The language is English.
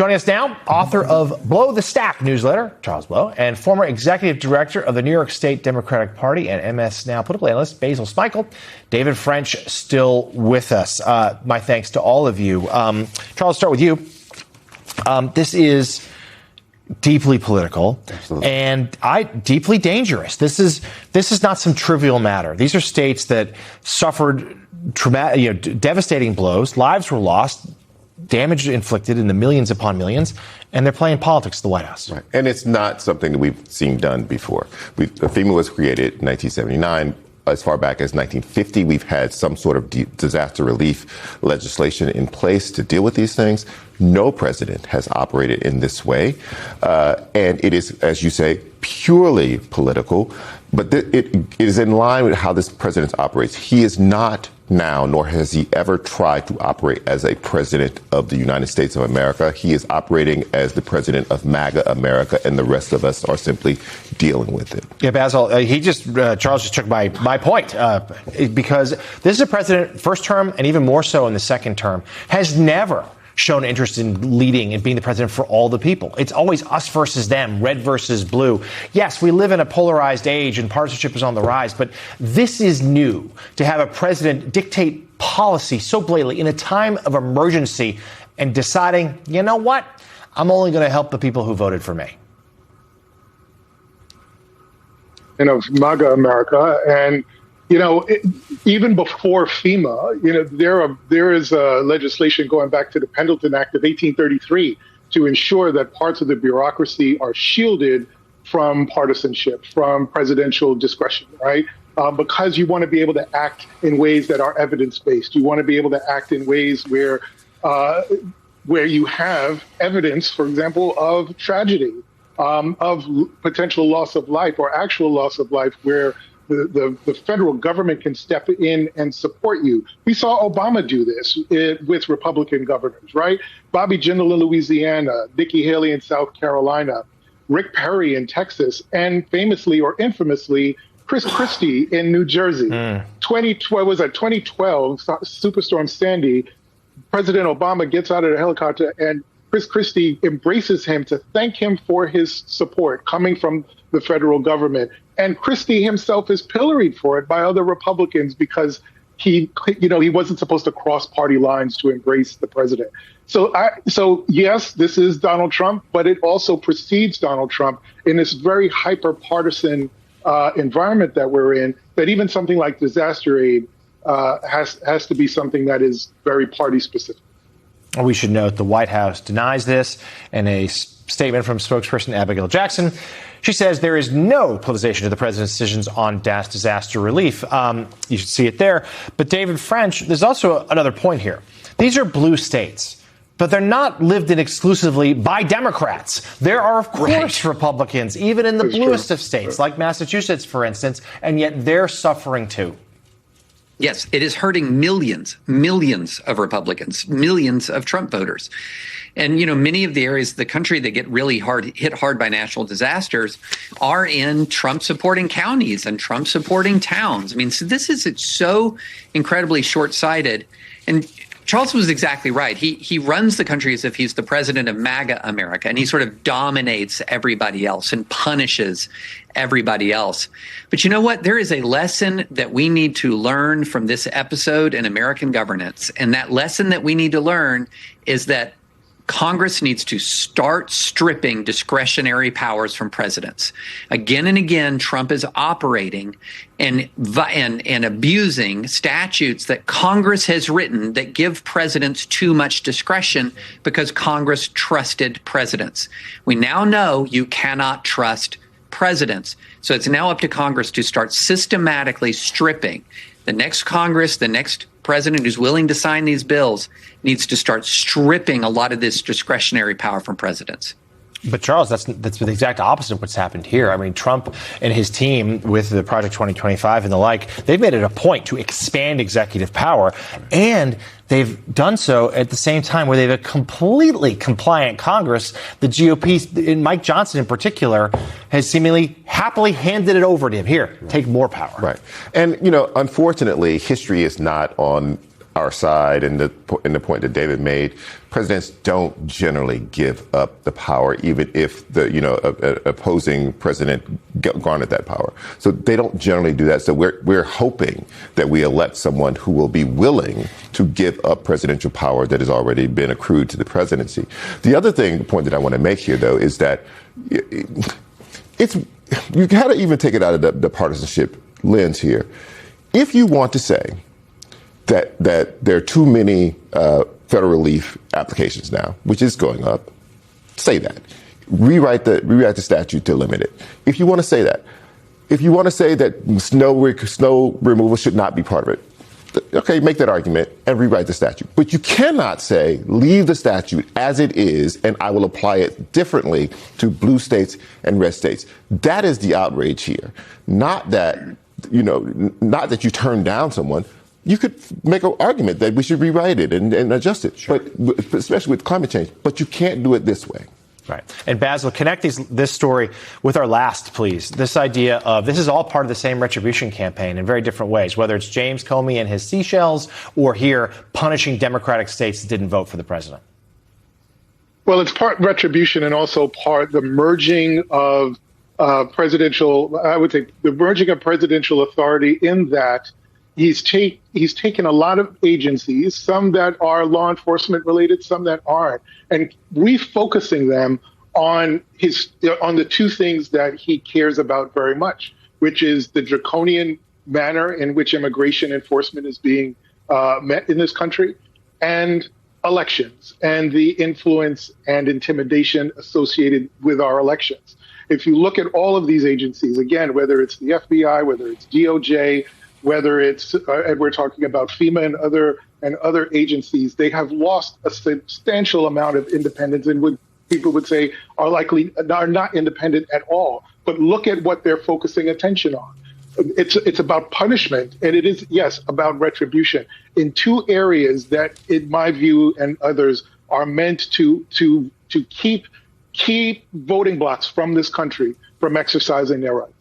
Joining us now, author of Blow the Stack newsletter, Charles Blow, and former executive director of the New York State Democratic Party and MS Now political analyst Basil Smikle. David French still with us. My thanks to all of you. Charles, start with you. This is deeply political. Absolutely. And deeply dangerous. This is not some trivial matter. These are states that suffered devastating blows. Lives were lost, damage inflicted in the millions upon millions, and they're playing politics at the White House. Right. And it's not something that we've seen done before. FEMA was created in 1979. As far back as 1950, we've had some sort of disaster relief legislation in place to deal with these things. No president has operated in this way. And it is, as you say, purely political. But it is in line with how this president operates. He is not now, nor has he ever tried to operate as a president of the United States of America. He is operating as the president of MAGA America, and the rest of us are simply dealing with it. Yeah, Basil, Charles just took my point, because this is a president, first term, and even more so in the second term, has never shown interest in leading and being the president for all the people. It's always us versus them, red versus blue. Yes, we live in a polarized age and partisanship is on the rise, but this is new to have a president dictate policy so blatantly in a time of emergency and deciding, you know what, I'm only going to help the people who voted for me. MAGA America. And even before FEMA, there is legislation going back to the Pendleton Act of 1833 to ensure that parts of the bureaucracy are shielded from partisanship, from presidential discretion, right? Because you want to be able to act in ways that are evidence-based. You want to be able to act in ways where you have evidence, for example, of tragedy, of potential loss of life or actual loss of life, where the federal government can step in and support you. We saw Obama do this with Republican governors, right? Bobby Jindal in Louisiana, Nikki Haley in South Carolina, Rick Perry in Texas, and famously or infamously, Chris Christie in New Jersey. 2012, Superstorm Sandy, President Obama gets out of the helicopter and Chris Christie embraces him to thank him for his support coming from the federal government. And Christie himself is pilloried for it by other Republicans because he wasn't supposed to cross party lines to embrace the president. So yes, this is Donald Trump, but it also precedes Donald Trump in this very hyper partisan environment that we're in, that even something like disaster aid has to be something that is very party specific. We should note the White House denies this in a statement from spokesperson Abigail Jackson. She says there is no politicization of the president's decisions on disaster relief. You should see it there. But David French, there's also another point here. These are blue states, but they're not lived in exclusively by Democrats. There are, of course, Republicans, even in the bluest of states, like Massachusetts, for instance, and yet they're suffering too. Yes, it is hurting millions of Republicans, millions of Trump voters. And, many of the areas of the country that get really hit hard by natural disasters are in Trump-supporting counties and Trump-supporting towns. I mean, so it's so incredibly short-sighted. And Charles was exactly right. He runs the country as if he's the president of MAGA America, and he sort of dominates everybody else and punishes everybody else. But you know what? There is a lesson that we need to learn from this episode in American governance. And that lesson that we need to learn is that Congress needs to start stripping discretionary powers from presidents. Again and again, Trump is operating and abusing statutes that Congress has written that give presidents too much discretion because Congress trusted presidents. We now know you cannot trust presidents. So it's now up to Congress to start systematically stripping. The next Congress, the next president who's willing to sign these bills needs to start stripping a lot of this discretionary power from presidents. But Charles, that's the exact opposite of what's happened here. I mean, Trump and his team with the Project 2025 and the like, they've made it a point to expand executive power, and they've done so at the same time where they have a completely compliant Congress. The GOP, and Mike Johnson in particular, has seemingly happily handed it over to him. Here, take more power. Right. And, unfortunately, history is not on our side and the point that David made, presidents don't generally give up the power, even if the opposing president garnered that power. So they don't generally do that. So we're hoping that we elect someone who will be willing to give up presidential power that has already been accrued to the presidency. The other point that I want to make here, though, is that you got to even take it out of the partisanship lens here. If you want to say that there are too many federal relief applications now, which is going up, say that. Rewrite the statute to limit it. If you want to say that. If you want to say that snow removal should not be part of it, okay, make that argument and rewrite the statute. But you cannot say, leave the statute as it is, and I will apply it differently to blue states and red states. That is the outrage here. Not that you turn down someone. You could make an argument that we should rewrite it and adjust it, sure. But especially with climate change. But you can't do it this way. Right. And Basil, connect this story with our last, please. This idea of this is all part of the same retribution campaign in very different ways, whether it's James Comey and his seashells or here punishing Democratic states that didn't vote for the president. Well, it's part retribution and also part the merging of presidential authority in that he's taken a lot of agencies, some that are law enforcement related, some that aren't, and refocusing them on the two things that he cares about very much, which is the draconian manner in which immigration enforcement is being met in this country, and elections and the influence and intimidation associated with our elections. If you look at all of these agencies, again, whether it's the FBI, whether it's DOJ, whether it's, and we're talking about FEMA and other agencies, they have lost a substantial amount of independence and what people would say are not independent at all. But look at what they're focusing attention on. It's about punishment, and it is, yes, about retribution in two areas that, in my view and others, are meant to keep voting blocs from this country from exercising their rights.